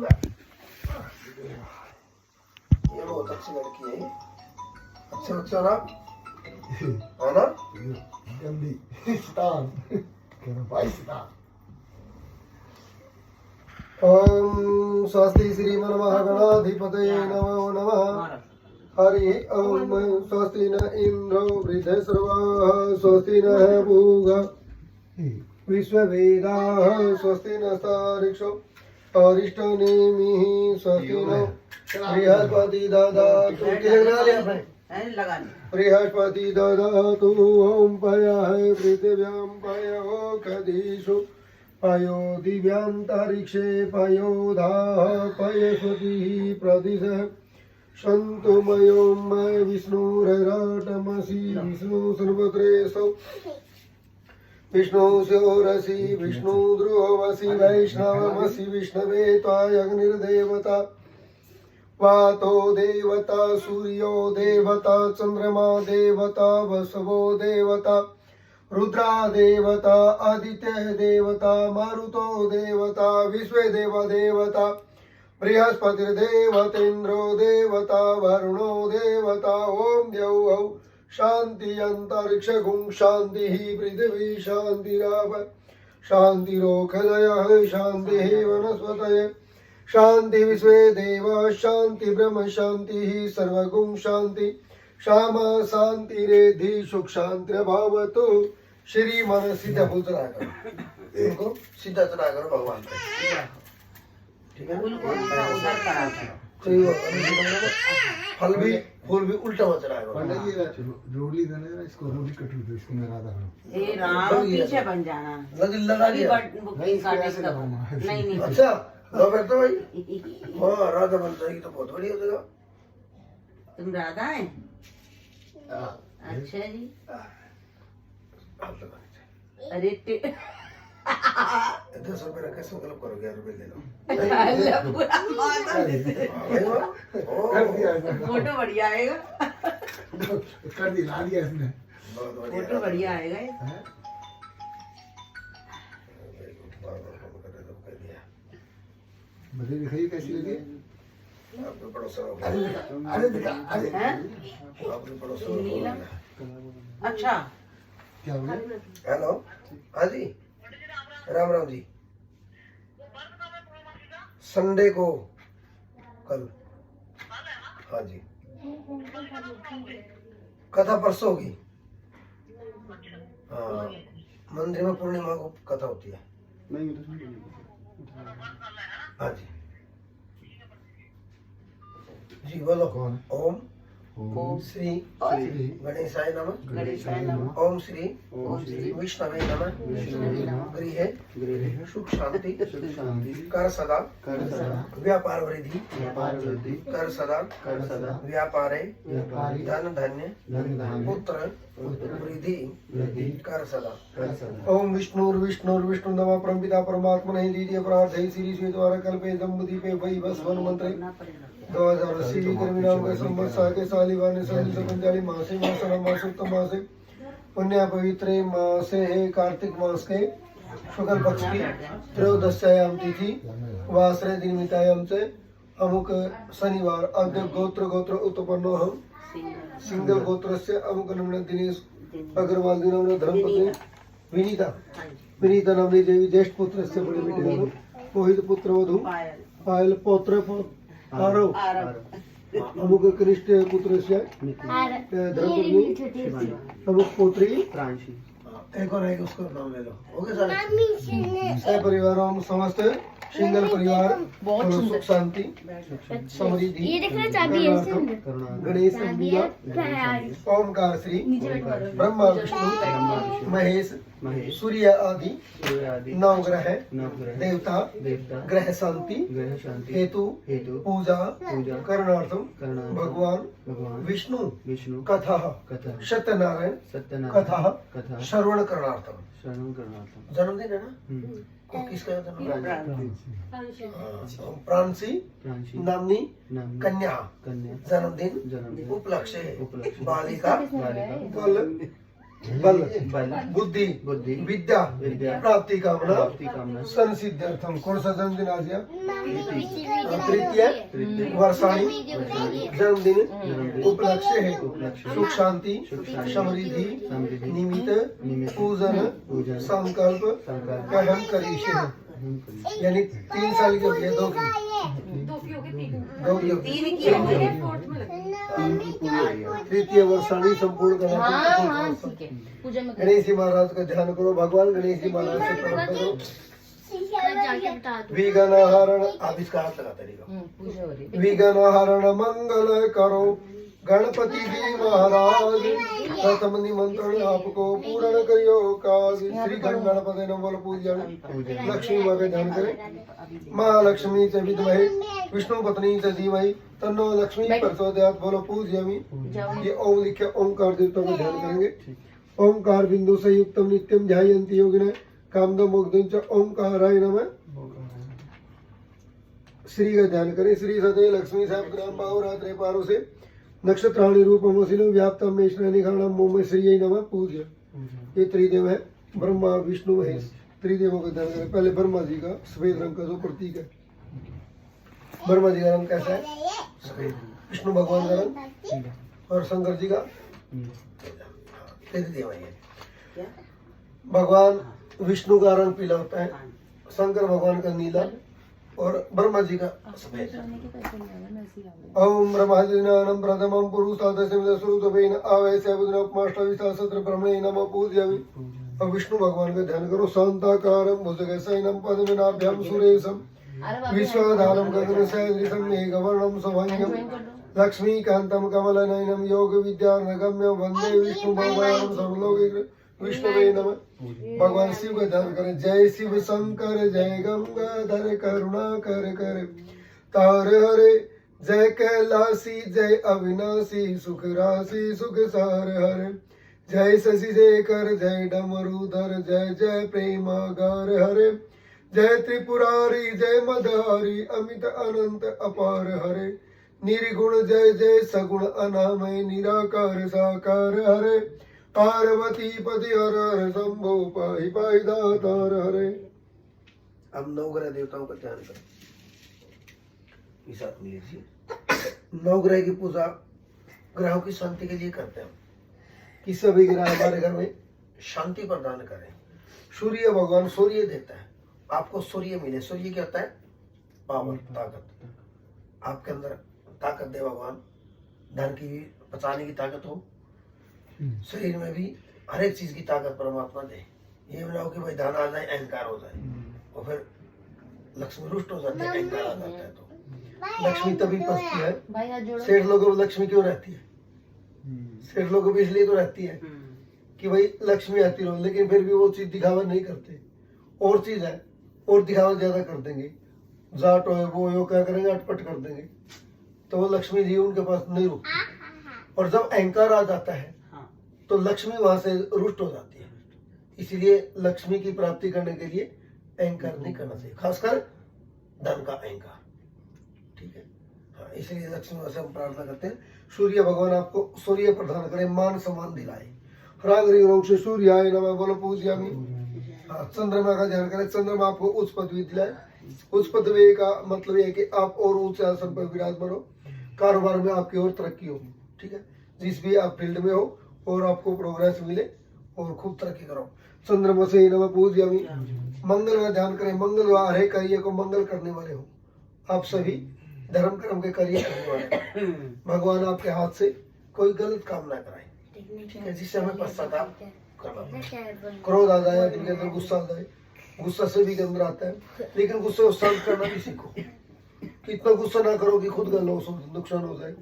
ये बहुत अच्छी लड़की है। अच्छे बच्चा ना है ना। गंदी स्टार कहना भाई स्टार। ओम स्वस्ति श्रीमन महागणाधिपतये नमो नमः। हरि ओम स्वस्ति न इंद्रो वृद्धश्रवाः स्वस्ति न भूगा विश्ववेदाः स्वस्ति नस्तार्क्ष्यो अरिष्टनेमिः स्वस्ति नो बृहस्पति ददातु। बृहस्पति ददातु ओम पयाय पृथिव्यां पयो खदिषु पयो दिव्यान्तरिक्षे पयोधाः पयस्पतिः प्रदिशः सन्तु मयोमय विष्णुरराटमसि विष्णु सर्वत्रेषु विष्णु स्योरसि विष्णु ध्रुवमसि वैष्णवमसि विष्णवे त्वायग्निर्देवता वातो देवता सूर्यो देवता चंद्रमा देवता वसवो देवता रुद्रा देवता आदित्य देवता मारुतो देवता विश्वे देव देवता बृहस्पतिर्देवतेन्द्रो देवता वरुणो देवता ओम द्यौः शांति अंतरिक्ष गुं शांति पृथ्वी शांतिराप शांतिरोखदयः शांति वनस्पतये शांति विश्वे देव शांति ब्रह्म शांति सर्वगुं शांति श्यामा शांति रेधि सुख शांति भवतु। श्री मन सीधा बोल चला करो, सीधा चला करो भगवान का, ठीक है। फल भी फूल भी उल्टा मत चला करो। रोली देने ना इसको रोली कट दो इसको मेरा आधा। ए राम पीछे बन जाना। लगा दिया नहीं नहीं। अच्छा लो फिर तो भाई हाँ राधा बन जाएगी तो बहुत बढ़िया हो जाएगा। तुम राधा है? अच्छा जी। अरे 10 रुपए रखे संकल्प करो 11 रुपए ले लो। फोटो बढ़िया आएगा। कर दी ला दिया इसने। फोटो बढ़िया आएगा। मुझे दिखाइए कैसी लगी। आपने पड़ोसा हो गया। अरे दिखा अरे आपने पड़ोसा हो गया। अच्छा क्या हुआ? हेलो हाँ जी राम राम जी। संडे को कल हाँ जी कथा परसों होगी। हाँ मंदिर में पूर्णिमा को कथा होती है। हाँ जी जी बोलो। कौन? ओम ओम श्री गणेशाय नमः। गणेशाय नमः। ओम श्री विष्णवे नमः। गृहे सुख शांति कर सदा व्यापार वृद्धि कर सदा व्यापारे धन धन्य पुत्र वृद्धि कर सदा। ओम विष्णुर्विष्णु नमः परमपिता परमात्मने द्वितीय प्रार्थये श्री श्वेतवार कल्पे दंपति वै वसवन मंत्रे 2080 कर्मिणाम के संवत्सर के सालिवान संवत्सर पंचाली मासे मासनम मासोत्तम मासे पुण्य पवित्रे मासे है कार्तिक मास के शुक्ल पक्ष की त्रयोदश्याम तिथि वासरे दिन मितायाम से अमुक शनिवार अद्य गोत्र उत्पन्नो हम सिंगल गोत्र से अमुक नमन दिनेश अग्रवाल दिन धर्मपत्नी विनीता नामनी देवी ज्येष्ठ पुत्र से बड़े बेटे मोहित पुत्र वधु पायल पौत्र आरव अमुक कनिष्ठ पुत्र से धर्मपत्नी अमुक पुत्री एक और एक उसका नाम ले लो। ओके सर परिवारों समस्त सिंगल परिवार सुख शांति समृद्धि गणेश ओमकार श्री ब्रह्मा विष्णु महेश सूर्य आदि नवग्रह देवता ग्रह शांति हेतु पूजा करणार्थम भगवान विष्णु कथा सत्यनारायण कथा श्रवण करणार्थम। जन्मदिन है ना किसका जन्मदिन? प्रांसी नामनी कन्या जन्मदिन उपलक्ष्य बालिका बल बुद्धि विद्या प्राप्ति कामना सन सिद्ध्यर्थम। कौन सा जन्मदिन आज? तृतीय वर्षाणी जन्मदिन उपलक्ष्य है सुख शांति समृद्धि निमित्त पूजन संकल्प का हम करीशे यानी 3 साल की होती है, 2 की होती तीन की हो गई। है। तृतीय वर्षाणी संपूर्ण करना। गणेश जी महाराज का ध्यान करो, भगवान गणेश जी महाराज से प्रार्थना करो। विघ्नहरण आप इसका हाथ लगाते रहिएगा। विघ्नहरण मंगल करो गणपति जी महाराज, प्रथम निमंत्रण आपको पूर्ण करियो काज। श्री गणपति नमः बोलो पूज्य। लक्ष्मी माँ का ध्यान करें। महालक्ष्मी से विद्महे विष्णु पत्नी से धीमहि तन्नो लक्ष्मी प्रचोदयात् बोलो पूज्यामि। ये ओम लिखे ओंकार देवता का ध्यान करेंगे। ओंकार बिंदु से युक्तम नित्यम ध्यायन्ति योगिनः कामदं मोक्षदं च ओंकाराय नमः। श्री का ध्यान करें। श्री सदय लक्ष्मी साहब ग्राम पावरात्रे पारो से नक्षत्राणि रूपमसिनो व्याप्तम मेषणनिघाणम मोम श्रीयै नमः पूज्य। ये त्रिदेव है, ब्रह्मा विष्णु महेश। त्रिदेवों का ध्यान करें। पहले ब्रह्मा जी का सफेद रंग का जो प्रतीक है, ब्रह्मा जी का रंग कैसा है? सफेद। विष्णु भगवान का रंग और शंकर जी का त्रिदेव है। भगवान विष्णु का रंग पीला होता है, शंकर भगवान का नीला और ब्रह्मा जी का सफेद। ओम ब्रह्मादिनानं प्रथमं पुरुषादशं स्वरूपेण आवेश्य बुद्धनात्माष्टमी सहस्त्र ब्रह्मणे नमः पूज्यामि। और विष्णु भगवान का ध्यान करो। शांताकारं भुजगशयनं पद्मनाभ्यां सुरेशं विश्वधारं गगनसदृशं मेघवर्णं शुभंगं लक्ष्मीकान्तं कमलनयनं योग विद्यानगम्यं वन्दे विष्णु भगवान् सर्वलोक विष्णुवे नमः। भगवान शिव का ध्यान करें। जय शिव शंकर जय गंगाधर करुणाकर कर तार हरे, जय कैलासी जय अविनाशी सुख राशि सुख सार हरे, जय शशि शेखर जय डमरूधर जय जय प्रेमागार हरे, जय त्रिपुरारी जय मदहारी अमित अनंत अपार हरे, निर्गुण जय जय सगुण अनामय निराकार साकार हरे, पार्वती पति हर हर शंभो पाहि पाहि दातार हरे। अब नवग्रह देवताओं का ध्यान करें। इस साथ में लीजिए। नवग्रह की पूजा ग्रहों की शांति के लिए करते हैं कि सभी ग्रह हमारे घर में शांति प्रदान करें। सूर्य भगवान सूर्य देता है, आपको सूर्य मिले। सूर्य क्या होता है? पावर, ताकत। आपके अंदर ताकत दे भगवान, धन की बचाने की ताकत हो, शरीर में भी हर एक चीज की ताकत परमात्मा दे। ये बनाओ कि भाई धन आ जाए, अहंकार हो जाए और फिर लक्ष्मी रुष्ट हो जाती है, अहंकार आ जाता है। तो लक्ष्मी तभी पसती है। सेठ लोगों को लक्ष्मी क्यों रहती है? सेठ लोगों को इसलिए तो रहती है कि भाई लक्ष्मी आती रहो, लेकिन फिर भी वो चीज दिखावा नहीं करते। और चीज है और दिखावा ज्यादा कर देंगे। जाट हो वो यो क्या करेंगे, अटपट कर देंगे, तो वो लक्ष्मी जी उनके पास नहीं रुकती। और जब अहंकार आ जाता है तो लक्ष्मी वहां से रुष्ट हो जाती है। इसलिए लक्ष्मी की प्राप्ति करने के लिए अहंकार नहीं करना चाहिए, खासकर धन का अहंकार। ठीक है, हाँ, इसलिए लक्ष्मी से हम प्रार्थना करते हैं। सूर्य भगवान आपको सूर्य प्रदान करे, मान सम्मान दिलाए। रागरी रोग से सूर्याय नमः बोलो पूज्यामि। हाँ, चंद्रमा का ध्यान करें। चंद्रमा आपको उच्च पदवी दिलाए। उच्च पदवी का मतलब ये है कि आप और ऊंचे आसन पर विराजमान हो, कारोबार में आपकी और तरक्की हो। ठीक है, जिस भी आप फील्ड में हो और आपको प्रोग्रेस मिले और खूब तरक्की करो। चंद्रमा से नमः पूज्यामि। मंगल का ध्यान करें। मंगलवार है, कार्य को मंगल करने वाले हो आप सभी, धर्म कर्म के कार्य करने वाले। भगवान आपके हाथ से कोई गलत काम ना कराए, ठीक है, जिससे हमें पश्चाताप करना। क्रोध आ जाए, दिल के अंदर गुस्सा आ जाए, गुस्सा से भी अंदर आता है, लेकिन गुस्से को शांत करना भी सीखो। इतना गुस्सा ना करो कि खुद का लॉस हो, नुकसान हो जाए।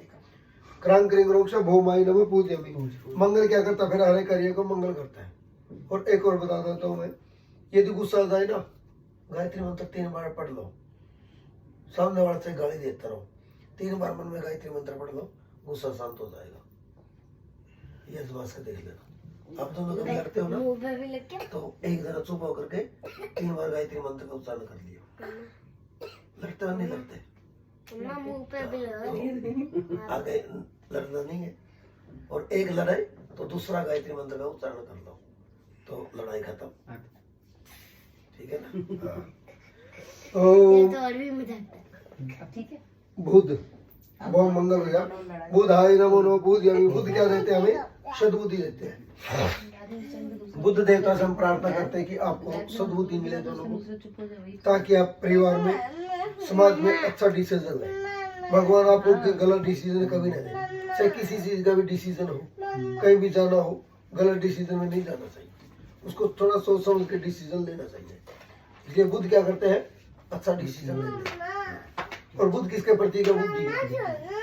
क्रांत रोक्ष भौमाई नमः पूज्यामि। मंगल क्या करता है? फिर हरे कार्य को मंगल करता है। और एक और बता देता हूँ मैं, यदि गुस्सा आ जाए ना, गायत्री मंत्र 3 बार पढ़ लो। सामने वाले से गाली देता रहो, 3 बार मन में गायत्री मंत्र पढ़ लो, गुस्सा शांत हो जाएगा। ये जुबान से देख लेना। आप दोनों कभी लड़ते हो ना, तो एक जरा चुप होकर के 3 बार गायत्री मंत्र का उच्चारण कर लियो। लड़ते हो नहीं लड़ते? मुंह पे भी लगा। आगे लड़ना नहीं है। और एक लड़ाई तो दूसरा गायत्री मंत्र का उच्चारण कर लो, तो लड़ाई खत्म। ठीक है ना? ओम ठीक है। बुध बहुत मंगल हो गया। बुधाय नमो नमः पूजयामि। बुध क्या देते हैं हमें? सद्बुद्धि देते हैं। बुद्ध देवता से हम प्रार्थना करते हैं कि आपको सद्बुद्धि मिले दोनों को, ताकि आप परिवार में समाज में अच्छा डिसीजन लें। भगवान आपको गलत डिसीजन कभी नहीं दे। चाहे किसी चीज का भी डिसीजन हो, कहीं भी जाना हो, गलत डिसीजन में नहीं जाना चाहिए, उसको थोड़ा सोच समझ के डिसीजन लेना चाहिए। इसलिए बुद्ध क्या करते हैं? अच्छा डिसीजन लेते हैं। और बुद्ध किसके प्रतीक है? बुद्धि के प्रतीक है।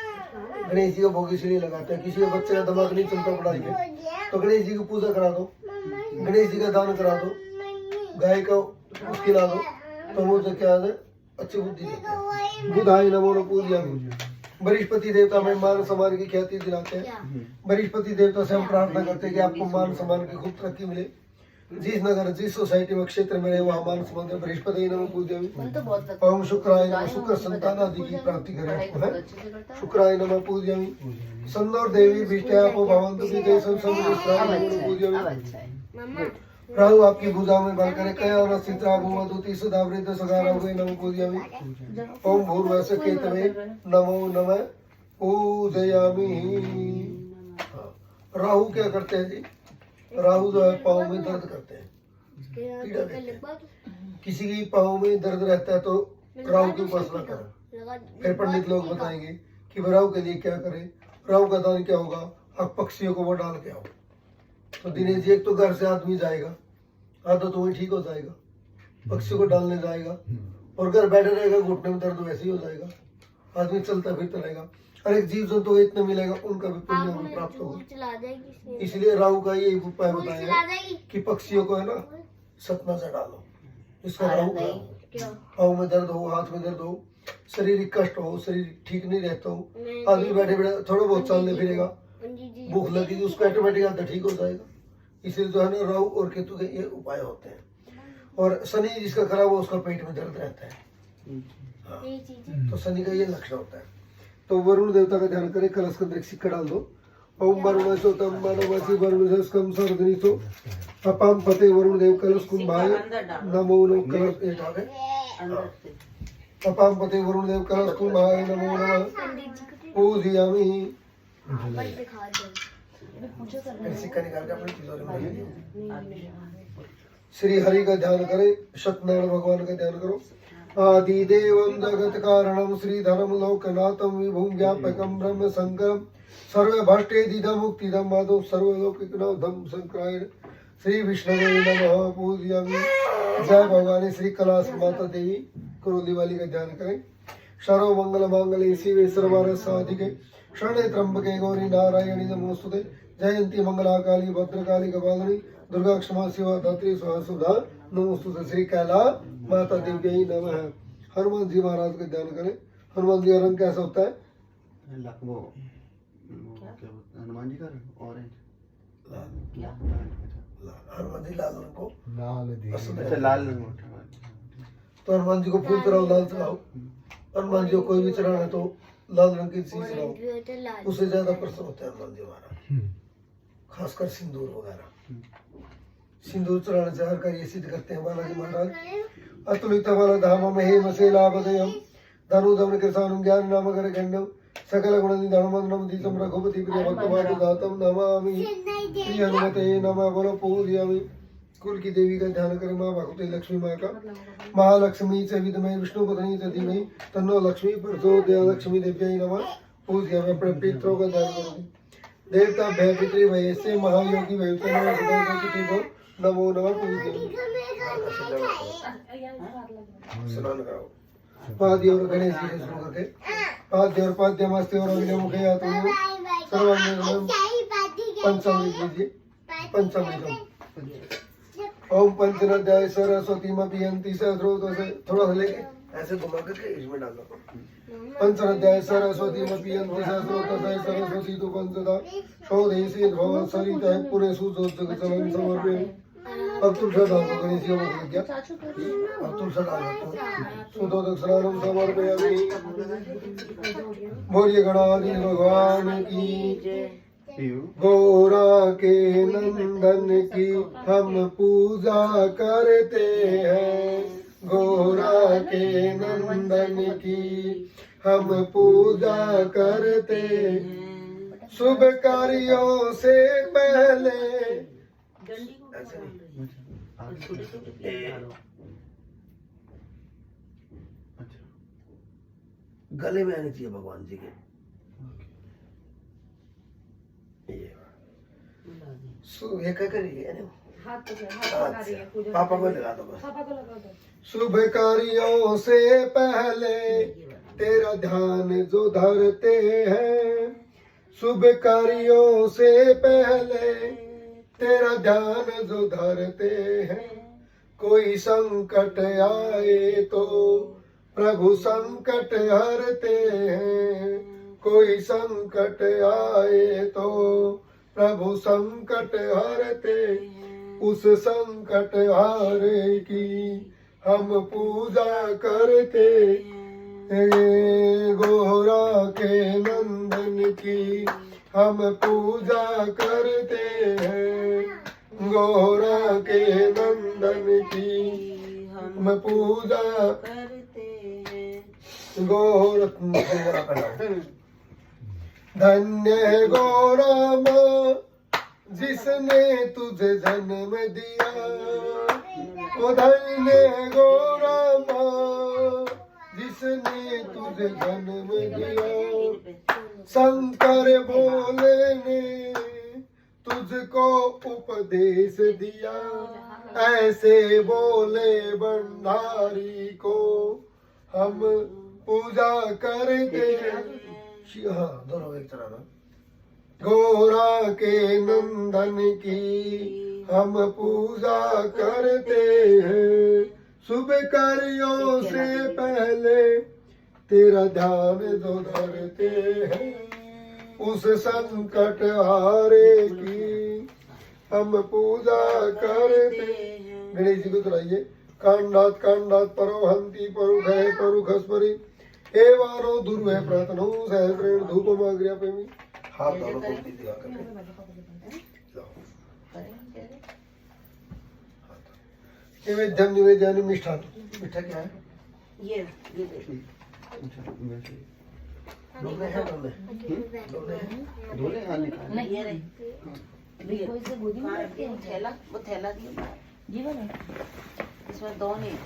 गणेश जी का भोग इसलिए लगाते हैं। किसी का बच्चे का दिमाग नहीं चलता पढ़ाई में, तो गणेश जी की पूजा करा दो, गणेश जी का दान करा दो, गाय का उसकी ला दो, तो वो जो क्या है अच्छी बुद्धि देते हैं। बुधाय नमो नमः पूजयामि। बृहस्पति देवता में मान सम्मान की ख्याति दिलाते हैं। बृहस्पति देवता से हम प्रार्थना करते हैं कि आपको मान सम्मान की खूब तरक्की मिले। जिस नगर जिस सोसाइटी में क्षेत्र में रहे वहाँ मान सम्मान है। बृहस्पति नमः पूजयामि। ओम शुक्राय नमः। शुक्र संतान आदि की प्राप्ति करे आपको है। शुक्राय नमः पूजयामि। संदोर देवी विष्टयापो भवन्तु विजय संसम्मिश्राय नमः पूजयामि। राहु आपकी भुजा में बल करे। कया और चित्रा भूमधुति सदा वृद्ध सगारा हुए नमः पूजयामि। ओम भूर्भुवः केतवे नमो नमः पूजयामि। राहु क्या करते हैं जी? राहु जो है पाँव में दर्द करते हैं, पीड़ा देते हैं। किसी की पाँव में दर्द रहता है तो राहु की उपासना करो। फिर पंडित लोग बताएंगे कि राहु के लिए क्या करें। राहु का दान क्या होगा? आप पक्षियों को वो डाल के आओ। तो दिनेश जी एक तो घर से आदमी जाएगा, आदत तो वही ठीक हो जाएगा, पक्षी को डालने जाएगा, और घर बैठे रहेगा, घुटने में दर्द वैसे ही हो जाएगा, आदमी चलता फिरता रहेगा। और एक जीव जंतु को इतना मिलेगा, उनका भी पुण्य हमें प्राप्त होगा। इसलिए राहु का ये उपाय बताया है कि पक्षियों को है ना सतना से डालो। इसका राहु पाँव में दर्द हो, हाथ में दर्द हो, शारीरिक कष्ट हो, शरीर ठीक नहीं रहता हो, आदमी बैठे बैठे थोड़ा बहुत चलने फिरेगा, भूख लगेगी, उसको ऑटोमेटिक आधा ठीक हो जाएगा। इसलिए जो है ना राहु और केतु के ये उपाय होते हैं। और शनि जिसका खराब हो उसका पेट में दर्द रहता है। हाँ। तो शनि का ये लक्षण होता है। तो वरुण देवता का ध्यान करें। कलश के अंदर एक सिक्का डाल दो। ओम वरुणसो तम मानवसी वरुणसकम सर्वनिसो अपाम पते वरुण देव कलश कुंभाय नमो नमः। कलश एक आ गए। अपाम पते वरुण देव कलश कुंभाय नमो नमः पूजयामि। सिक्का निकाल के अपनी तिजोरी में। श्री हरि का ध्यान करें। सत्यनारायण भगवान का ध्यान करो। आदिदेवं जगत कारणं श्रीधरं लोकनाथं विभुं ज्ञापकं ब्रह्म शंकरं सर्वभष्टेदिदं मुक्तिदं माधव सर्वलोकनाथं शंकराय श्री विष्णवे नमः पूजयामि। जय भवानी श्री कैलाश माता देवी। करोली वाली का ध्यान करें। सर्व मंगल मांगल्ये शिवे सर्वार्थ साधिके शरणे त्र्यंबके गौरी नारायणी नमोस्तुते। जयंती मंगला काली भद्रकाली कपालिनी दुर्गा क्षमा शिवा धात्री स्वाहा सुधा नमोस्तुते। श्री कैलाश माता देवी नमः। हनुमान जी महाराज का ध्यान करें। हनुमान जी का रंग कैसा होता है? हनुमान जी का ऑरेंज हनुमान जी लाल रंग को लाल लाल तो हनुमान जी को फूल चढ़ाओ, लाल चढ़ाओ। हनुमान जी को कोई भी चढ़ाना है तो लाल रंग की चीज चढ़ाओ, उससे ज्यादा प्रसन्न होते हैं हनुमान जी महाराज। खासकर सिंदूर वगैरह, सिंदूर चढ़ाने से हर कार्य सिद्ध करते हैं बालाजी महाराज। अतुलित बल धाम महे मसे लाभदयम धनुधम कृषाणं ज्ञान नाम कर गण्यम सकल गुण निधानम दीतम रघुपति प्रिय भक्तवाद दातम नमामि। श्री हनुमते नमः। बोलो पूजयामि। कुल की देवी का ध्यान करें। माँ भगवती लक्ष्मी माँ का। महालक्ष्मी च विद्महे विष्णु पत्नी च धीमहि तन्नो लक्ष्मी प्रचोदयात्। लक्ष्मी देव्यै नमः। पूजयामि। अपने पितरों का ध्यान करोगे। देवता भय पितृ वयस्य महायोगी वयुतो नमो नमः पूजयामि। स्नान कराओ। पाद्य और गणेश जी से शुरू करके पाद्य और पाद्यमस्ते और अग्नि मुखे आतु सर्वं पंचामृत लीजिए। पंचामृत ओम पंचनाध्याय सरस्वती मपियंती सहस्रोत से थोड़ा सा लेके ऐसे घुमा करके इसमें डालो। पंचनाध्याय सरस्वती मपियंती सहस्रोत से सरस्वती तो पंचदा सौदेशी भव सरिता पुरे सुजोत जगचलन समर्पयामि। अब तुलसा डाल दो। गणेश जी को क्या अब तुलसा डाल दो। सुतोदक स्नानम समर्पयामि। बोलिए गणाधीश भगवान की। गौरा के नंदन की हम पूजा करते हैं। गोरा के नंदन की हम पूजा करते शुभ कार्यों से पहले। डंडी को ऐसे नहीं। छोटे छोटे पेड़ डालो। गले में आनी चाहिए भगवान जी के। ये क्या करिए हाथ लगा रही है पूजा। पापा को लगा दो बस। पापा को लगा दो। शुभ कार्यों से पहले तेरा ध्यान जो धरते हैं, शुभ कार्यों से पहले तेरा ध्यान जो धरते हैं। कोई संकट आए तो प्रभु संकट हरते हैं, कोई संकट आए तो प्रभु संकट हरते। उस संकट हारे की हम पूजा करते, गोरा के नंदन की हम पूजा करते हैं, गोरा के नंदन की हम पूजा करते हैं। गोरा धन्य है गोरा माँ जिसने तुझे जन्म दिया, ओ धन्य है गोरा माँ जिसने तुझे जन्म दिया। शंकर भोले ने तुझको उपदेश दिया, ऐसे बोले भंडारी को हम पूजा करते। हाँ दोनों एक तरह ना। गोरा के नंदन की हम पूजा करते हैं, शुभ कार्यों से पहले तेरा ध्यान जो धरते हैं। उस संकट हारे की हम पूजा करते। गणेश जी को सुनाइए। कांडात कांडात परोहंती परुघे परुघस्परि एवानो दुर्वे प्रतनो सहस्रेण धूपमाग्र्यापयामि। हाथ दोनों को दिया निवेद्यम निवेद्यानि मिष्ठान। मीठा क्या है? ये देखिए। डोले हैं डोले हैं नहीं ये रही। कोई से गोदी में रखते हैं थैला, वो थैला दिया जीवन है इसमें दो नहीं।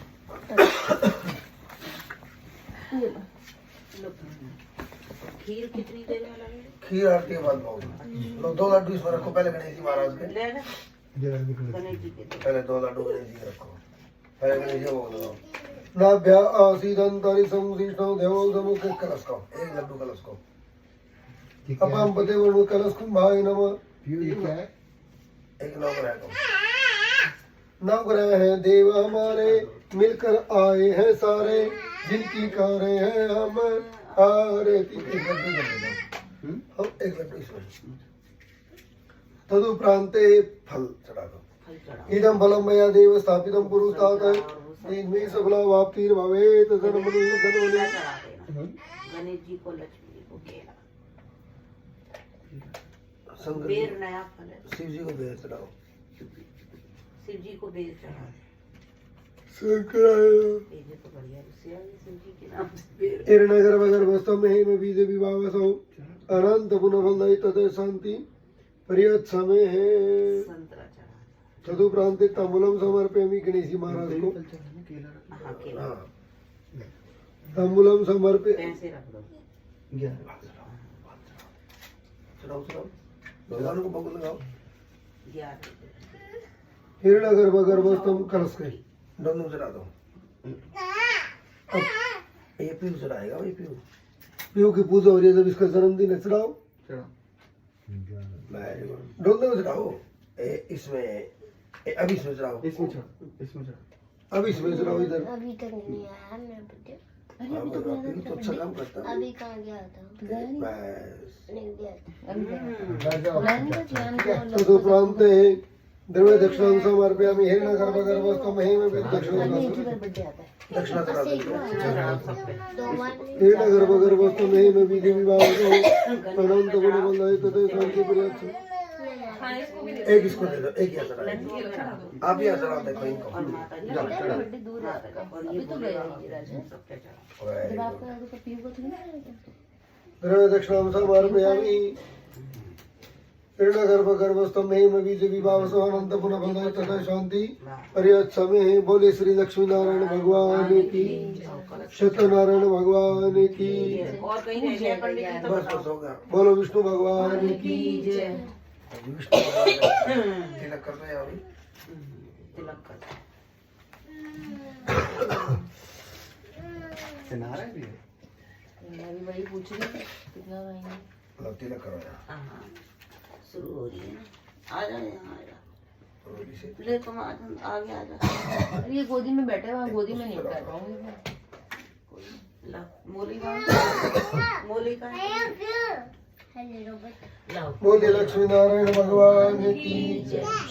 खीर कितनी देर में लगेगी? खीर आरती के बाद लो 2 लड्डू इसमें रखो पहले गणेश जी महाराज के। ले ले गणेश जी के पहले 2 लड्डू गणेश जी के रखो, पहले गणेश जी भोग लगाओ। नाभ्या आसीदंतरि संविष्णु देवो समुखे कलश को 1 लड्डू कलश को। अपाम पते वणु कलश कुंभाय नमः। ये क्या है? 1 नवग्रह को। नवग्रह है देव हमारे मिलकर आए हैं सारे, जिनकी कारें हैं हम आरती। 1 लड्डू कर दो हम, 1 लड्डू इसमें। तदुपरांते फल चढ़ा दो। इदम फलम मया देव स्थापितम पुरुषात् इनमें सफला वाप्तिर भवेत धनमनुल्ल धनोले। गणेश जी को, लक्ष्मी जी को केला, शंकर बेर नया फल है। शिव जी को बेर चढ़ाओ। शिव जी को बेर चढ़ा। शंकराय ये तो बढ़िया है शिव जी के नाम से बेर। हिरण्यगर वगर वस्तु में में बीज विभावसो अनंत पुनफलदय तद शांति प्रियत समय है। संतरा चढ़ा। तदुपरांते तांबूलम समर्पयामि गणेश जी महाराज को। हाँ केला। तांबूलम समर्पय पैसे रख दो। चढ़ाओ चढ़ाओ भगवान को भोग लगाओ। 11 हिरण्यगर वगर वस्तु कलश के दोनों चढ़ा दो। अब ये पीऊ चढ़ाएगा, ये पीऊ की पूजा हो रही है जब इसका जन्मदिन है। चढ़ाओ डोलने में चढ़ाओ। इसमें अभी इसमें चढ़ाओ। अभी इसमें चढ़ाओ इधर। अभी तक नहीं आया मैं बर्थडे। अभी तो अच्छा काम करता है। अभी कहाँ गया था? बस नहीं गया था। तदुपरांते द्रव्य दक्षिणा समर्पयामि हिरण्यगर वगर वस्तु महिम दक्षिणा दक्षिणा चढ़ा दो। हिरण्यगर वगर वस्तु महिम विधि विभाग अनंत गुण बंधाय तथा शांति प्रिय। एक इसको दे दो, एक यहाँ चढ़ा दो। आप यहाँ चढ़ा देखो इनको। और माता जी बर्थडे दूर है और ये तो गया ही राजा जब आपका तो पीयू को थोड़ी ना द्रव्य दक्षिणाम समर्पयामि। गर्भस्तंभे बीज विभावसो अनंत पुनः बंधो तथा शांति पर्यत्समे। बोले श्री लक्ष्मी नारायण भगवान की, सत्यनारायण भगवान की, और कहीं नहीं गया पंडित जी तो बस बस हो गया। बोलो विष्णु भगवान की जय। विष्णु भगवान तिलक कर रहे हैं अभी। तिलक कर मैं भी वही पूछ रही थी कितना लाएंगे। लो तिलक करो यार। हाँ शुरू हो रही है ना। आ जा यहाँ आ जा रोटी से ले तुम आगे आ जा। ये गोदी में बैठे वहाँ गोदी में नहीं बैठ पाऊंगी मैं। ला मोली का मोली का लाओ। बोले लक्ष्मी नारायण भगवान की,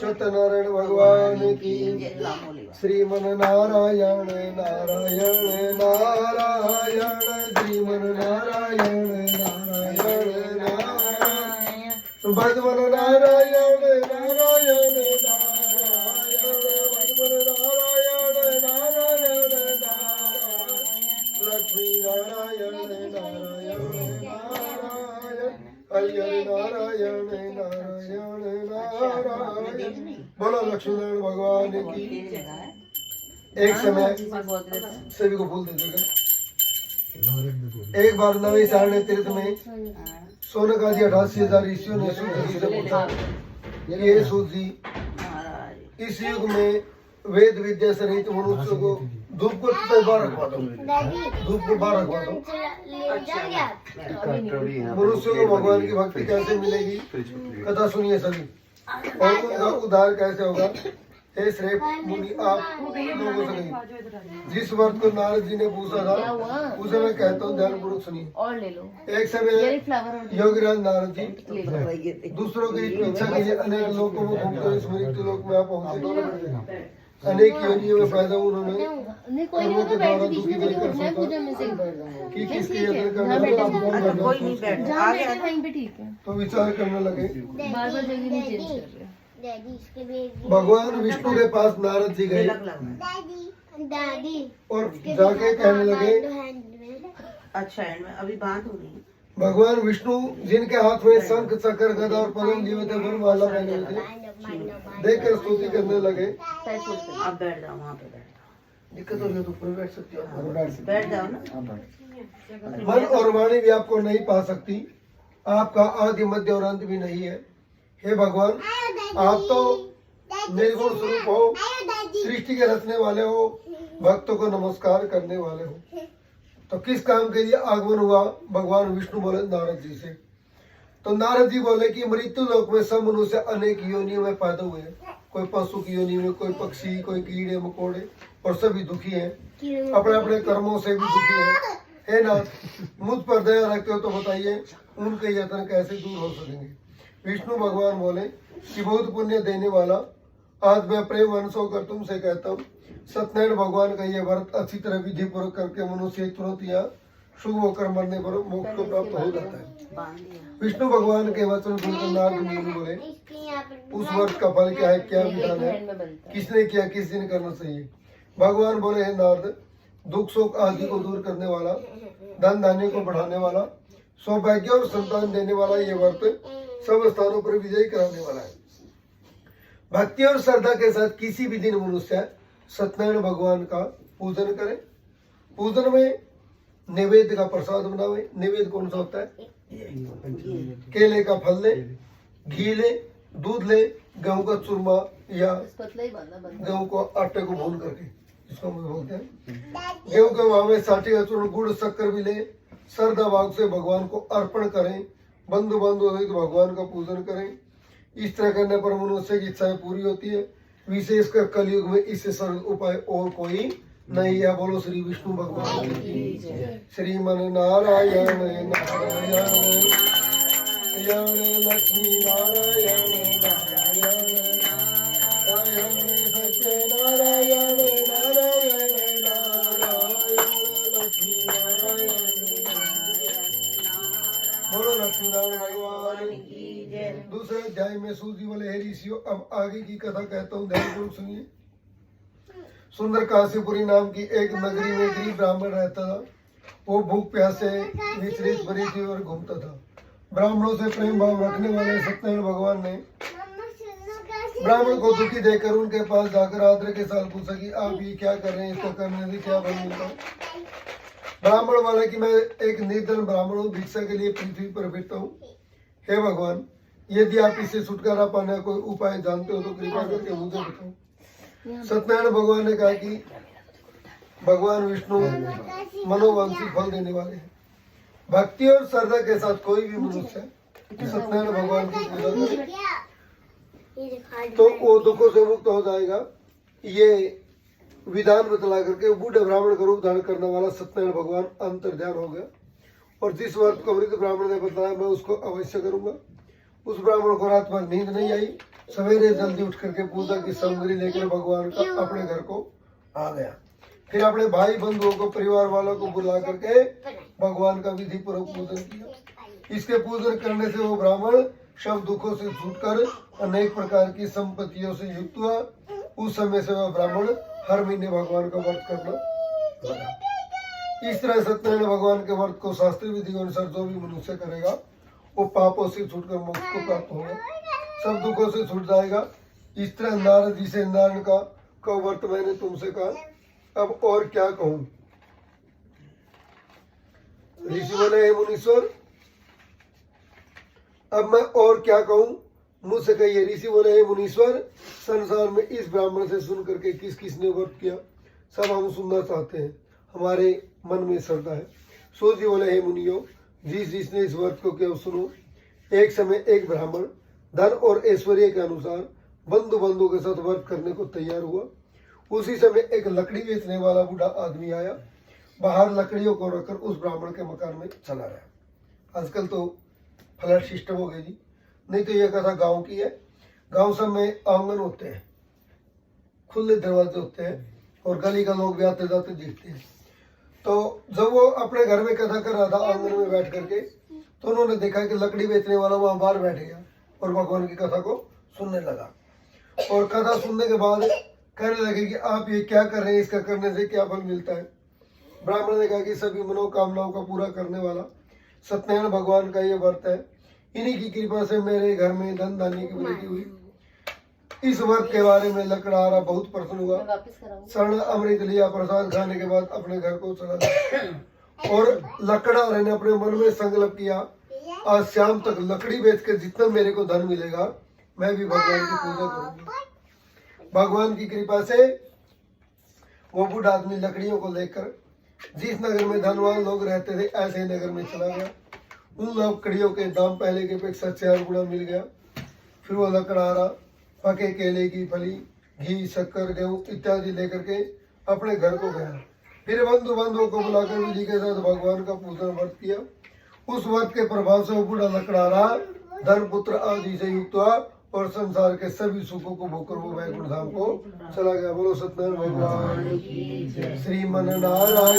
सत्यनारायण भगवान की। ला मोली का। श्रीमन नारायण नारायण नारायण, श्रीमन नारायण नारायण नारायण, भगवन नारायण नारायण नारायण, भगवन नारायण नारायण नारायण, लक्ष्मी नारायण नारायण नारायण, हरि नारायण नारायण नारायण। बोलो लक्ष्मी नारायण भगवान की। एक समय सभी को फूल दे देगा। एक बार नवी सारण्य तीर्थ में सोनक आदि 88,000 ऋषियों ने सूत जी से पूछा, ये सूत जी, इस युग में वेद विद्या से रहित मनुष्य को धूप को बाहर रखवा दो, धूप को बाहर रखवा दो। मनुष्य को भगवान की भक्ति कैसे मिलेगी, कथा सुनिए सभी, और उनका उद्धार कैसे होगा। हे श्रेष्ठ मुनि, आप लोगों से नहीं। जिस वर्त को नारद जी ने पूछा था उसे मैं कहता हूँ, ध्यान पूर्वक सुनिए। और ले लो। एक समय योगीराज नारद जी दूसरों की इच्छा के लिए अनेक लोगों को घूमते हुए स्मृति लोक में आप पहुंचे। अनेक योनियों में पैदा उन्होंने कर्मों के द्वारा दुखी देखकर सोचा कि किसके यत्न करना कोई नहीं बैठ आगे वहीं पे ठीक है। तो विचार करने लगे। बार बार जगह नहीं चेंज कर रहे। डैडी इसके लिए भगवान विष्णु के पास नारद जी गए दादी दादी और जाके कहने लगे, अच्छा एंड में अभी बात हो रही है। भगवान विष्णु जिनके हाथ में शंख चक्र गदा और परम जीवित वरमाला पहने हुए थे, देखकर स्तुति करने लगे। अब बैठ जाओ वहाँ पे बैठ जाओ। दिक्कत हो गई तो ऊपर बैठ सकते हो। बैठ जाओ ना। मन और वाणी भी आपको नहीं पा सकती, आपका आदि मध्य और अंत भी नहीं है। हे भगवान, आप तो निर्गुण स्वरूप हो, सृष्टि के रचने वाले हो, भक्तों को नमस्कार करने वाले हो। तो किस काम के लिए आगमन हुआ? भगवान विष्णु बोले नारद जी से। तो नारद जी बोले कि मृत्यु लोक में सब मनुष्य अनेक योनियों में पैदा हुए हैं। कोई पशु की योनि में, कोई पक्षी, कोई कीड़े मकोड़े, और सभी दुखी हैं, अपने अपने कर्मों से भी दुखी हैं। हे नाथ, मुझ पर दया रखते हो तो बताइए उनके यत्न कैसे दूर हो सकेंगे। विष्णु भगवान बोले कि बहुत पुण्य देने वाला, आज मैं प्रेम वंश होकर तुमसे कहता हूँ, सत्यनारायण भगवान का ये व्रत अच्छी तरह विधि पूर्वक करके मनुष्य तुरंत या शुभ होकर मरने पर मोक्ष को प्राप्त हो जाता है। विष्णु भगवान के वचन सुनकर नारद मुनि बोले, उस व्रत का फल क्या है, क्या विधान है, किसने किया, किस दिन करना चाहिए। भगवान बोले, हे नारद, दुख शोक आदि को दूर करने वाला, धन धान्य को बढ़ाने वाला, सौभाग्य और संतान देने वाला ये व्रत सब स्थानों पर विजय कराने वाला है। भक्ति और श्रद्धा के साथ किसी भी दिन मनुष्य सत्यनारायण भगवान का पूजन करे। पूजन में नैवेद्य का प्रसाद बनावे। नैवेद्य कौन सा होता है? केले का फल ले, घी ले, दूध ले, गेहूं का चूरमा या गेहूं को आटे को भून करके, इसको हम बोलते हैं। गेहूं के वहां में साठी का चूर्ण, गुड़, शक्कर भी ले, श्रद्धा भाव से भगवान को अर्पण करें। बंधु बांधव तो भगवान का पूजन करें। इस तरह करने पर मनुष्य की इच्छाएं पूरी होती है। विशेषकर कलयुग में इससे सरल उपाय और कोई नहीं है। बोलो श्री विष्णु भगवान की। श्रीमन नारायण नारायण लक्ष्मी नारायण नारायण सत्य नारायण नारायण नारायण लक्ष्मी नारायण बोलो लक्ष्मीनारायण भगवान की जय। दूसरे अध्याय में सूजी बोले हे ऋषियों, अब आगे की कथा कहता हूँ, ध्यानपूर्वक सुनिए। सुंदर काशीपुरी नाम की एक नगरी में गरीब ब्राह्मण रहता था। वो भूख प्यास से विचलित भरी थी और घूमता था। ब्राह्मणों से प्रेम भाव रखने वाले सत्यनारायण भगवान ने ब्राह्मण को दुखी देखकर उनके पास जाकर आदर के साथ पूछा कि आप ये क्या कर रहे हैं, इसको करने से क्या फल मिलता है। ब्राह्मण वाला कि मैं एक निर्धन ब्राह्मण हूँ, भिक्षा के लिए पृथ्वी पर फिरता हूँ। हे भगवान, यदि आप इससे छुटकारा पाने का कोई उपाय जानते हो तो कृपा करके मुझे बताओ। सत्यनारायण भगवान ने कहा कि भगवान विष्णु मनोवांछित फल देने वाले हैं। भक्ति और श्रद्धा के साथ कोई भी मनुष्य सत्यनारायण भगवान की पूजा करे तो वो दुखों से मुक्त हो जाएगा। ये विधान बतला करके बूढ़े ब्राह्मण का रूप धारण करने वाला सत्यनारायण भगवान अंतर्ध्यान हो गया और जिस वर्त को वृद्ध ब्राह्मण ने बताया मैं उसको अवश्य करूंगा। उस ब्राह्मण को रात भर नींद नहीं आई। सवेरे जल्दी उठ करके पूजा की सामग्री लेकर भगवान का अपने घर को आ गया। फिर अपने भाई बंधुओं को, परिवार वालों को बुला करके भगवान का विधि पूर्वक पूजन किया। इसके पूजन करने से वो ब्राह्मण सब दुखों से छूटकर अनेक प्रकार की संपत्तियों से युक्त हुआ। उस समय से वह ब्राह्मण हर महीने भगवान का व्रत करना लगा। इस तरह सत्यनारायण भगवान के व्रत को शास्त्रीय विधि के अनुसार जो भी मनुष्य करेगा वो पापों से छूटकर मोक्ष को प्राप्त होगा, सब दुखों से छूट जाएगा। इस तरह नारद जी से नारायण का व्रत मैंने तुमसे कहा, अब और क्या कहूँ। ऋषि बोले हे मुनीश्वर, अब मैं और क्या कहूँ, मुझसे कहिए। ऋषि बोले हे मुनीश्वर, संसार में इस ब्राह्मण से सुन करके किस किस ने व्रत किया सब हम सुनना चाहते हैं, हमारे मन में श्रद्धा है। सूर्य बोले हे मुनियो, जिसने इस व्रत को किया सुनो। एक समय एक ब्राह्मण धन और ऐश्वर्य के अनुसार बंधुओं के साथ व्रत करने को तैयार हुआ। उसी समय एक लकड़ी बेचने वाला बूढ़ा आदमी आया, बाहर लकड़ियों को रखकर उस ब्राह्मण के मकान में चला गया। आजकल तो फ्लैट सिस्टम हो गया जी, नहीं तो यह कथा गांव की है। गांव सब में आंगन होते हैं, खुले दरवाजे होते हैं और गली का लोग भी आते जाते दिखते हैं। तो जब वो अपने घर में कथा कर रहा था आंगन में बैठ करके, तो उन्होंने देखा कि लकड़ी बेचने वाला वहां बाहर बैठ गया और भगवान की कथा को सुनने लगा। और कथा सुनने के बाद कहने लगे कि आप ये क्या कर रहे हैं, इसका करने से क्या फल मिलता है। ब्राह्मण ने कहा कि सभी मनोकामनाओं का पूरा करने वाला सत्यनारायण भगवान का ये व्रत है। इन्हीं की कृपा से मेरे घर में धन धान्य की वृद्धि हुई। इस व्रत के बारे में लकड़हारा बहुत प्रसन्न हुआ। स्वर्ण अमृत लिया, प्रसाद खाने के बाद अपने घर को चला गया। और लकड़हारे ने अपने मन में संकल्प किया, आज शाम तक लकड़ी बेच कर जितना मेरे को धन मिलेगा मैं भी भगवान की पूजा करूंगा। भगवान की कृपा से वो बूढ़ा आदमी लकड़ियों को लेकर जिस नगर में धनवान लोग रहते थे ऐसे नगर में चला गया। उन लकड़ियों के दाम पहले के अपेक्षा 4 गुना मिल गया। फिर वो लकड़हारा पके केले की फली, घी, शक्कर, गेहूं इत्यादि लेकर के अपने घर को गया। फिर बंधुओं को बुलाकर विधि के साथ भगवान का पूजन व्रत किया। उस व्रत के प्रभाव से वो बूढ़ा लकड़हारा धन पुत्र आदि से युक्त हुआ और संसार के सभी सुखों को भोकर वो वैकुंठ धाम को चला गया। बोलो सत्यनारायण भगवान की। श्रीमन नारायण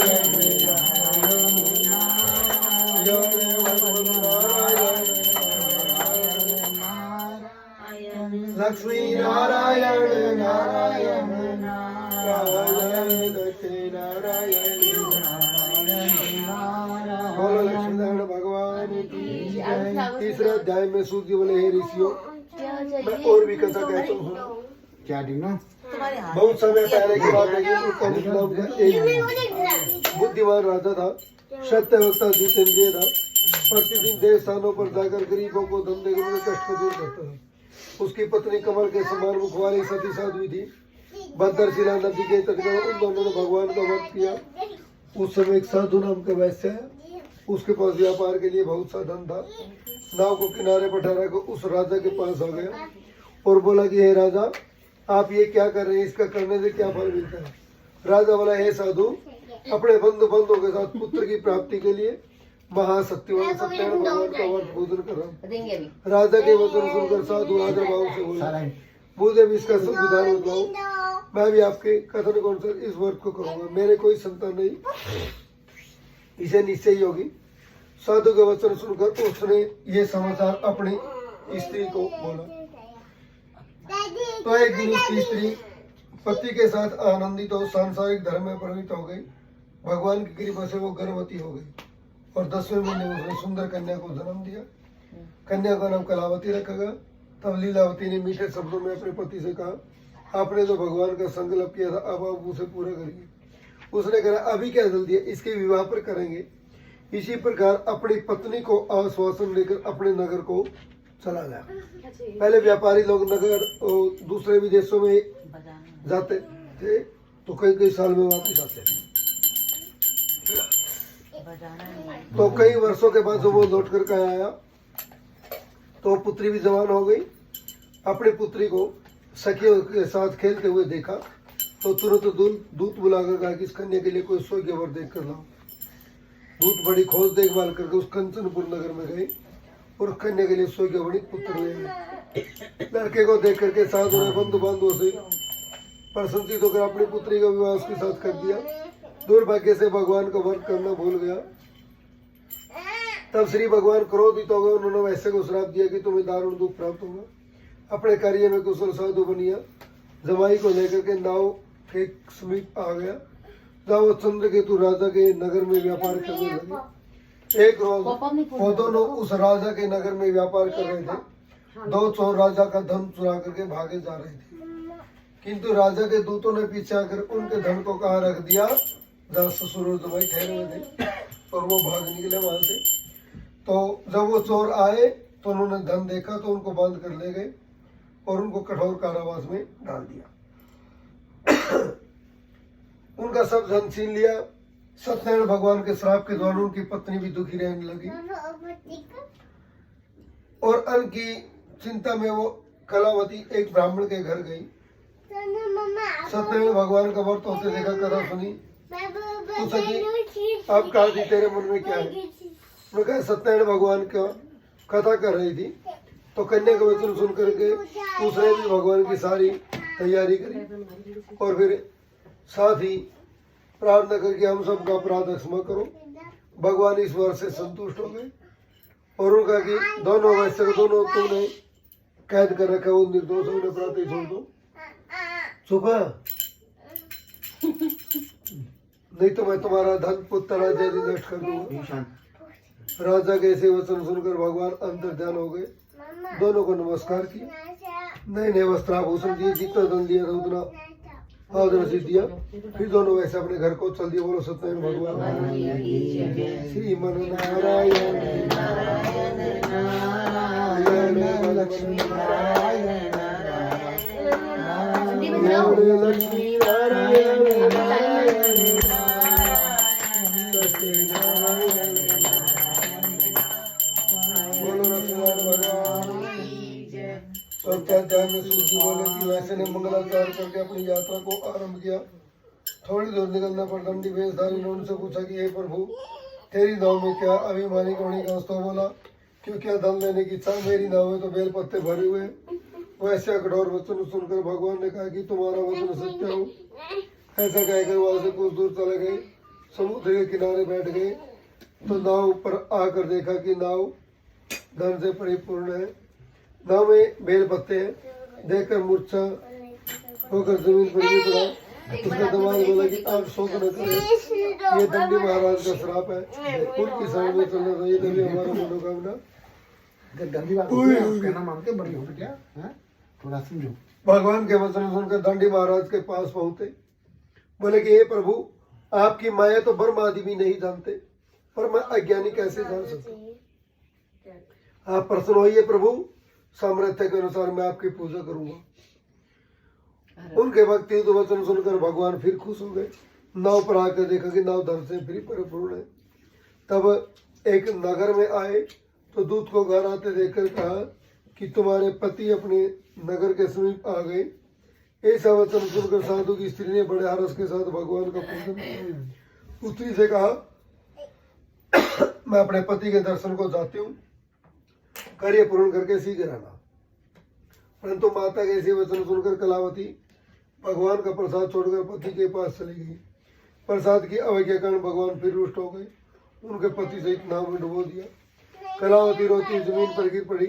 लक्ष्मी नारायण नारायण नारायण दक्षिण नारायण। बोलो लक्ष्मी नारायण भगवान की। तीसरे अध्याय में सूर्य बोले हे ऋषियों, मैं और भी कथा कहता हूँ। क्या डीना बहुत समय पहले की बात है कि एक बुद्धिमान राजा था, सत्यवक्ता जितेंद्रिय था। प्रतिदिन देश स्थानों पर जाकर गरीबों को धंधे के कष्ट को दूर करता था। उसकी पत्नी कमल के समान मुख वाली सती साध्वी थी। भद्रशिला नदी के तट में उन दोनों ने भगवान का व्रत किया। उस समय एक साधु नाम का वैश्य है, उसके पास व्यापार के लिए बहुत सा धन था। नाव को किनारे पर ठहरा कर उस राजा के पास आ गया और बोला कि हे राजा, आप ये क्या कर रहे हैं, इसका करने से क्या फल मिलता है। राजा बोला, हे साधु, अपने बंधुओं के साथ पुत्र की प्राप्ति के लिए महासत्यवान सत्यनारायण भगवान का व्रत पूजन कर रहा। राजा के वचन सुनकर साधु आदर भाव से बोला, मुझे भी इसका संविधान बताओ, मैं भी आपके कथन के अनुसार इस व्रत को करूंगा। मेरे कोई संतान नहीं, इसे निश्चय ही होगी। साधु का वचन सुनकर उसने ये समाचार अपनी स्त्री को बोला। तो एक दिन उसकी स्त्री पति के साथ आनंदित और सांसारिक धर्म में प्रवृत्त हो गई। भगवान की कृपा से वो गर्भवती हो गई और 10वें महीने में उसने सुंदर कन्या को जन्म दिया। कन्या का नाम कलावती रखा गया। तब लीलावती ने मीठे शब्दों में अपने पति से कहा, आपने तो भगवान का संकल्प किया था, अब आप उसे पूरा करिए। उसने कहा, अभी क्या जल्दी है, इसके विवाह पर करेंगे। इसी प्रकार अपनी पत्नी को आश्वासन लेकर अपने नगर को चला गया। पहले व्यापारी लोग नगर और दूसरे विदेशों में जाते थे तो कई कई साल में वापस आते थे। तो कई वर्षों के बाद जब वो लौट कर आया तो पुत्री भी जवान हो गई। अपनी पुत्री को सखियों के साथ खेलते हुए देखा तो तुरंत दूत बुलाकर कहा कि इस कन्या के लिए कोई सोग्य वर देख कर लाओ। दूत बड़ी खोज देखभाल करके उस कंचनपुर नगर में गए और कन्या के लिए सोग्य वरी पुत्र हुए। लड़के को देख करके साधु ने बंधु बांधवों से प्रशंसित होकर अपनी पुत्री का विवाह उसके साथ कर दिया। दुर्भाग्य से भगवान का वर करना भूल गया। तब श्री भगवान क्रोधित हो गए। उन्होंने वैसे को श्राप दिया कि तुम्हें दारुण दुख प्राप्त होगा। अपने कार्य में कुशल साधु बनिया जमाई को लेकर के नाव के समीप आ गया। जब वो चंद्रकेतु राजा के नगर में व्यापार करने लगे। एक रोज वो दोनों उस राजा के नगर में व्यापार कर रहे थे। दो चोर राजा का धन चुरा करके भागे जा रहे थे, किंतु राजा के दूतों ने पीछे आकर उनके धन को कहाँ रख दिया जहाँ ससुर और जमाई ठहरे हुए थे, और वो भाग निकले वहां से। तो जब वो चोर आए तो उन्होंने धन देखा तो उनको बांध कर ले गए और उनको कठोर कारावास में डाल दिया। उनका सब धन छीन लिया। सत्यनारायण भगवान के श्राप के द्वारा उनकी पत्नी भी दुखी रहने लगी और अन्न की चिंता में वो कलावती एक ब्राह्मण के घर गई। सत्यनारायण भगवान का व्रत होते देखा, कथा सुनी, पूछा कि अब कहा थी तेरे मन में क्या है। उन्होंने कहा सत्यनारायण भगवान का कथा कर रही थी। तो कन्या का वचन सुन करके उसने भी भगवान की सारी तैयारी करी और फिर साथ ही प्रार्थना करके हम सबका अपराध क्षमा करो। भगवान इस वर से संतुष्ट हो गए और उनका कि दोनों वैसे दोनों तुमने कैद कर रखा, वो निर्दोष उन्हें प्रार्थना छोड़ दो। चुप नहीं तो मैं तुम्हारा धन पुत्र राज्य नष्ट कर दूंगा। राजा के ऐसे वचन सुनकर भगवान अंतर ध्यान हो गए। दोनों को नमस्कार किया, नए नए वस्त्राभूषण दिए, जितना धन दिया था उतना आदर से दिया। फिर दोनों वैसे अपने घर को चल दिए। बोलो सत्यनारायण भगवान श्रीमन नारायण लक्ष्मी नारायण लक्ष्मी नारायण ध्यान में सूची बोले कि वैसे ने मंगलाचार करके अपनी यात्रा को आरंभ किया। थोड़ी दूर निकलने पर दंडी वेशधारी ने उनसे पूछा कि हे प्रभु, तेरी नाव में क्या अभिमानी कौड़ी का तो बोला, क्यों क्या धन लेने की इच्छा, मेरी नाव में तो बेल पत्ते भरे हुए। वैसे कठोर वचन सुनकर भगवान ने कहा कि तुम्हारा वचन सत्य हो। ऐसा कहकर वहां से कुछ दूर चले गए, समुद्र के किनारे बैठ गए। तो नाव पर आकर देखा कि नाव धन से परिपूर्ण है, नाव में बेल पत्ते हैं। देखकर मूर्छा होकर जमीन पर गिर पड़ा। उसका दिमाग बोला कि आप शोक न करें, ये दंडी महाराज का श्राप है, उनकी शरण में चलना चाहिए तभी हमारा मनोकामना। दंडी कहना मानते बड़ी हो क्या है? थोड़ा समझो। भगवान के वचन सुनकर दंडी महाराज के पास पहुंचे। बोले कि हे प्रभु, आपकी माया तो ब्रह्म आदि भी नहीं जानते, पर मैं अज्ञानी कैसे जान सकता। आप प्रसन्न होइए प्रभु, सामर्थ्य के अनुसार मैं आपकी पूजा करूंगा। उनके भक्ति वचन सुनकर भगवान फिर खुश हो गए। नाव पर आकर देखा कि नाव धन से फिर परिपूर्ण है। तब एक नगर में आए तो दूत को घर आते देखकर कहा कि तुम्हारे पति अपने नगर के समीप आ गए। ऐसा वचन सुनकर साधु की स्त्री ने बड़े हर्ष के साथ भगवान का पूजन किया। पुत्री से कहा मैं अपने पति के दर्शन को जाती हूँ, कार्य पूर्ण करके शीघ्र आना। परंतु माता के ऐसे वचन सुनकर कलावती भगवान का प्रसाद छोड़कर पति के पास चली गई। प्रसाद की अवज्ञा कारण भगवान फिर रुष्ट हो गए उनके पति सहित नाव में डुबो दिया। कलावती रोती जमीन पर गिर पड़ी,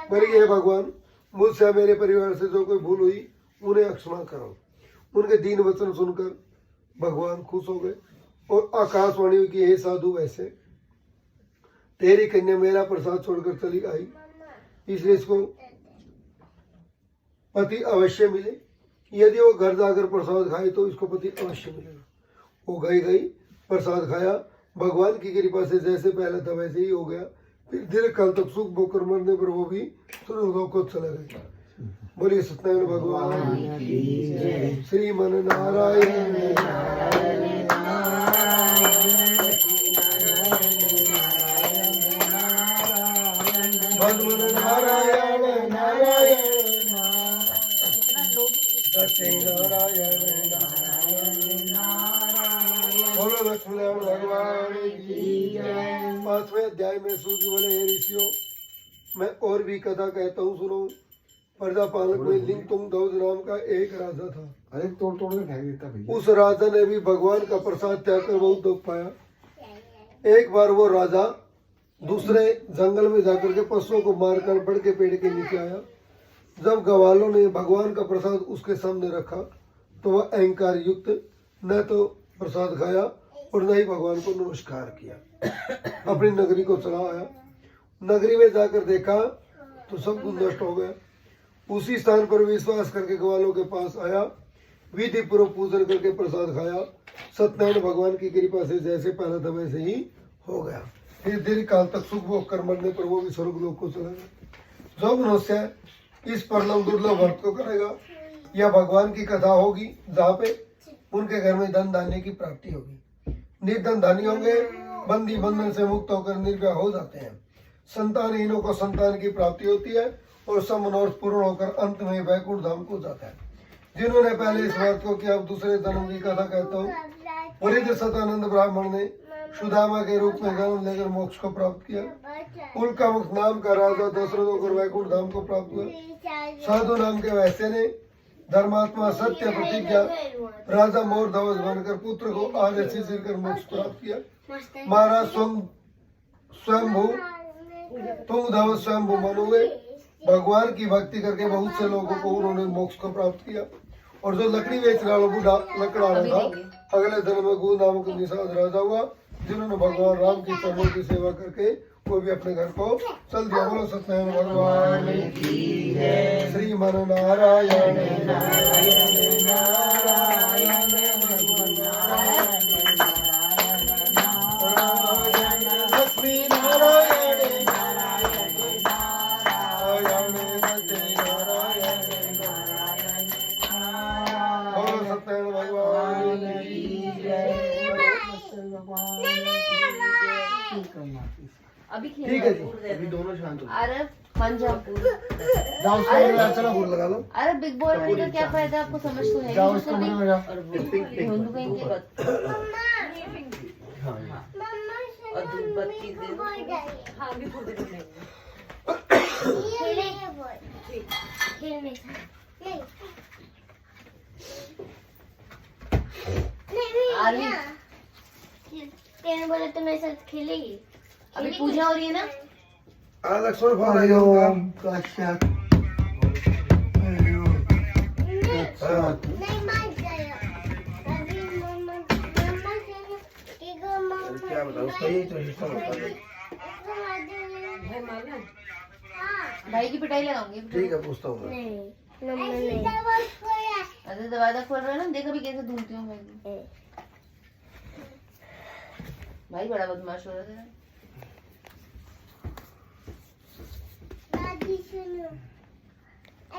बोली हे भगवान, मुझसे मेरे परिवार से जो कोई भूल हुई उन्हें क्षमा करो। उनके दीन वचन सुनकर भगवान खुश हो गए और आकाशवाणी हुई कि हे साधु, वैसे तेरी कन्या मेरा प्रसाद छोड़कर चली आई, इसलिए इसको पति अवश्य मिले। यदि वो घर जाकर प्रसाद खाए तो इसको पति अवश्य मिलेगा। वो गई प्रसाद खाया, भगवान की कृपा से जैसे पहले था वैसे ही हो गया। फिर दीर्घ काल तक सुख भोग मरने पर वो भी स्वर्गलोक को चला गया। बोलिए सत्यनारायण भगवान की जय। श्रीमन नारायण भगवान नारायण नारायण बोलो लक्ष्मीनारायण भगवान की जय। 5वें अध्याय में सूर्य बोले, हे ऋषियों, मैं और भी कथा कहता हूँ, सुनो। प्रजापालक में लिंग तुंग ध्वज नाम का एक राजा था। अरे तोड़ तोड़ के फेंक देता भैया। उस राजा ने भी भगवान का प्रसाद त्याग कर बहुत दुख पाया। एक बार वो राजा दूसरे जंगल में जाकर के पशुओं को मारकर बड़ के पेड़ के नीचे आया। जब ग्वालों ने भगवान का प्रसाद उसके सामने रखा तो वह अहंकार युक्त न तो प्रसाद खाया और न ही भगवान को नमस्कार किया। अपनी नगरी को चला आया। नगरी में जाकर देखा तो सब कुछ नष्ट हो गया। उसी स्थान पर विश्वास करके ग्वालों के पास आया, विधि पूर्वक पूजन करके प्रसाद खाया। सत्यनारायण भगवान की कृपा से जैसे पहला था वैसे ही हो गया। फिर दीर्घ काल तक सुख भोग कर मरने पर वो भी स्वर्गलोक को चला गया। जो मनुष्य इस परम दुर्लभ व्रत को करेगा या भगवान की कथा होगी जहाँ पे उनके घर में धन धान्य की प्राप्ति होगी। निर्धन धनी होंगे, बंदी बंधन से मुक्त होकर निर्भय हो जाते हैं। संतानहीनों को संतान की प्राप्ति होती है और सब मनोरथ पूर्ण होकर अंत में वैकुंठ धाम को जाता है। जिन्होंने पहले इस व्रत को किया, अब दूसरे जन्म की कथा कहता हूँ। वरिष्ठ सतानंद ब्राह्मण ने सुदामा के रूप में जन्म लेकर मोक्ष को प्राप्त किया। उल्कामुख नाम का राजा दशरथ होकर वैकुंठ धाम को प्राप्त हुआ। साधु नाम के वैश्य ने धर्मात्मा सत्य प्रतिज्ञा राजा मोर ध्वज बनकर पुत्र को आगे से कर मोक्ष प्राप्त किया। महाराज स्वयंभू तुम ध्वज स्वयंभू मन हुए। भगवान की भक्ति करके बहुत से लोगों को उन्होंने मोक्ष को प्राप्त किया। और जो लकड़ी बेचने वाला बूढ़ा लकड़ा रहा था, अगले जन्म में गुरु नामक निषाद राजा हुआ, जिन्होंने भगवान राम की चरणों की सेवा करके वो भी अपने घर को चल दिया। बोलो सत्यनारायण भगवान की जय। श्रीमन नारायण नारायण नारायण लक्ष्मी नारायण नारायण नारायण सत्यनारायण नारायण। बोलो सत्यनारायण भगवान की जय। अभी ठीक है जी, अभी दोनों शांत हो। अरे पंजाबपुर जाओ उसको मेरे में चला बोल लगा लो। अरे बिग बॉल में का क्या फायदा, आपको समझ तो है। जाओ उसको मेरे में जाओ। हिंदू कहीं की बात। और दूध बत्ती दे। हाँ भी थोड़ी देर में। आली तेरे बोले तो मेरे साथ खेलेगी। अभी पूजा हो रही है ना। लक्ष्मण भाई हरिओम कश्यप। नहीं मान जाएगा। अभी मम्मा से मम्मा क्या बताऊँ, उसका यही तो हिस्सा होता है। भाई की पिटाई लगाऊंगी। ठीक है, पूछता हूँ मैं। नहीं मम्मा नहीं। अरे दरवाजा खोल रहा है ना, देख अभी कैसे ढूंढती हूँ भाई। भाई बड़ा बदमाश हो रहा था। दादी सुनो,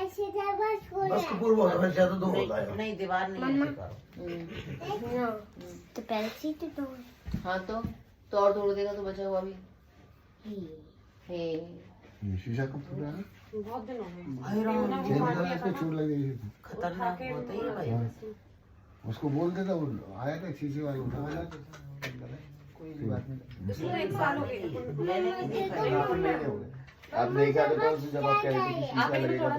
ऐसे दरवाजा खोल। बस को पूर्व होना चाहिए तो होता है। नहीं दीवार नहीं नो तो पहले से तो हाँ तो और तोड़ देगा तो बचा हुआ भी। हे शीशा कब टूटा है? बहुत दिन हो गए। भाई राम इसको चोट लग गई थी। खतरनाक होता ही है भाई। उसको बोल देता, वो आया था शीशे वाले उठा लाया। कोई बात नहीं। एक साल हो गए मैंने नहीं देखा। आप देखा तो कौन सी जब आप कह रहे थे कि शीशा लगेगा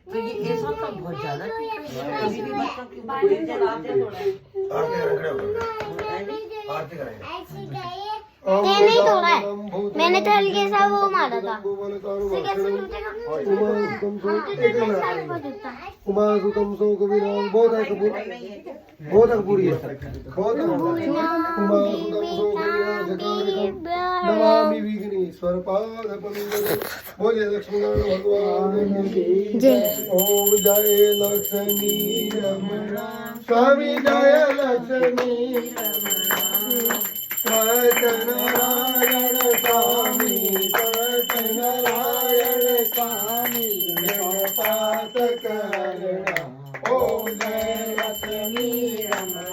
तो ये सब तो बहुत ज्यादा कभी भी बच्चों की बात जलाते थोड़ा आरती करेंगे, आरती करेंगे। ऐसे कहिए ये नहीं तोड़ा है, मैंने तो हल्के सा वो मारा था। उमा सुतम सो कबीराम बहुत है कपूर, बहुत अकबूरी है, बहुत अकबूरी। उमा सुतम सो कबीराम नमामि विघ्नेश्वर पाद पंकज। बोलिए लक्ष्मी नारायण भगवान की जय। ओम जय लक्ष्मी रमणा स्वामी जय लक्ष्मी सत्यनारायण स्वामी सत्यनारायण स्वामी गणपात करणा। ओम जय लक्ष्मी रमणा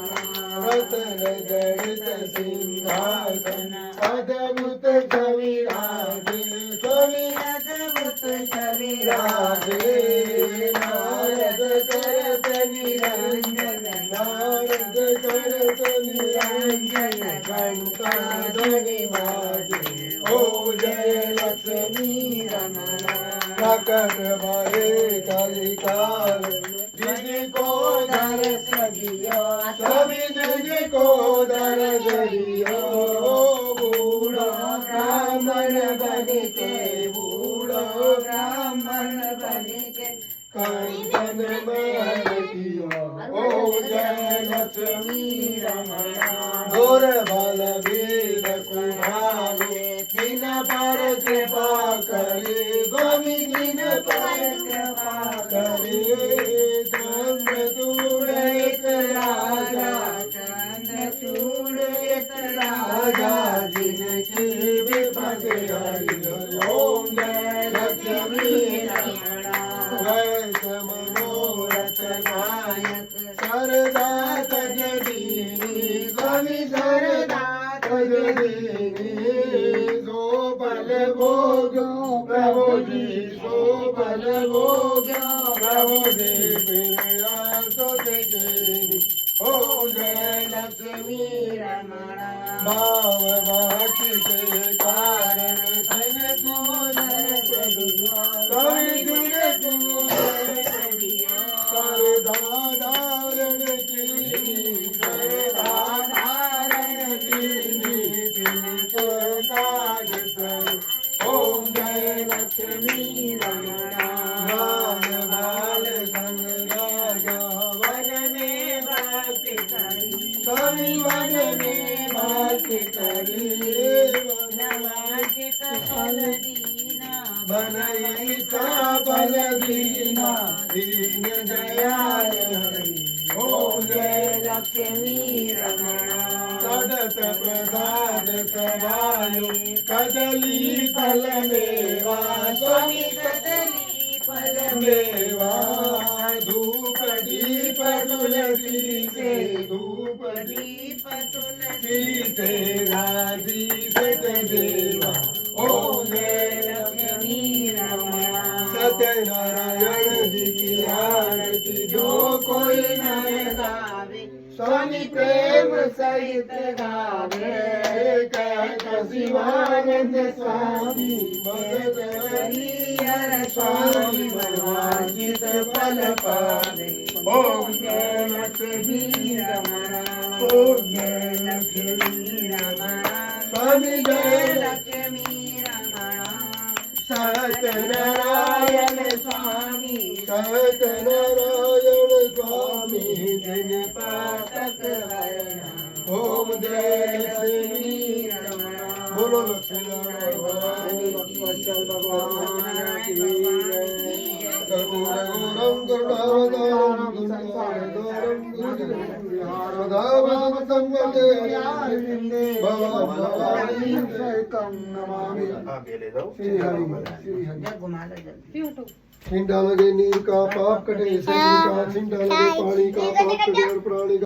रतन जड़ित सिंहासन अद्भुत कविराजे स्वामी अद्भुत कविराजे। नारद करत निरंजन नारद करत निरंजन घंटा ध्वनि बाजे। ओम जय लक्ष्मी रमणा प्रकट भये कलिकाल जिसको दर्श दियो स्वामी जिसको दर्श दियो। बूढ़ो ब्राह्मण बन के बूढ़ो ब्राह्मण बन के कंचन महल कियो। ओम जय लक्ष्मी रमणा घोर बल वीर कुमारे दिन पर कृपा करे स्वामी दिन पर कृपा करे। चंद्रचूड़ एक राजा चंद्रचूड़ एक राजा जिनकी विपद हरि। ओम जय लक्ष्मी रमणा वैश्य मनोरथ नायक सरदा तजदीनी स्वामी सरदा तजदीनी। सो बल भोग्यो प्रभु जी सो बल भोग्यो प्रभु जी बिना सो तेरी। ओम जय लक्ष्मी रमणा भाव बाटी के कारण धन गुणर दियो स्वामी गुण गुणर दियो। सर्वधारण की सर्वधारण की तिनके काज कर। ओम जय लक्ष्मी रमणा बाल बाल संग राजा वन में भक्ति करी स्वामी वन में भक्ति करी। नवाजित फल दीना बनई का फल दीना दीन दयाल हरि। ओम जय लक्ष्मी रमणा सदत प्रसाद सवायो कदली फल मेवा स्वामी कदली फल मेवा। धूप दीप तुलसी से धूप दीप तुलसी से राजी देवा। ओम जय लक्ष्मी रमणा सत्यनारायण जी की आरती जो कोई न गावे स्वामी प्रेम सहित गावे। कहत शिवानंद स्वामी भगत हरिहर स्वामी मनवांछित फल पावे। ओम जय लक्ष्मी रमणा ओम जय लक्ष्मी रमणा स्वामी जय लक्ष्मी रमणा। सत्यनारायण स्वामी सत्यनारायण स्वामी जन पातक हरणा। ओम जय लक्ष्मी रमणा बोलो लक्ष्मी नारायण भगवान की जय। कर्पूरगौरं करुणावतारं गुणसागरं गुरुदेवं भवानी सहितं नमामि। श्री हरि घुमा लो जल्दी। छिंडा लगे नीर का पाप कटे, सैनी का छिंडा लगे पानी का पाप कटे और प्राणी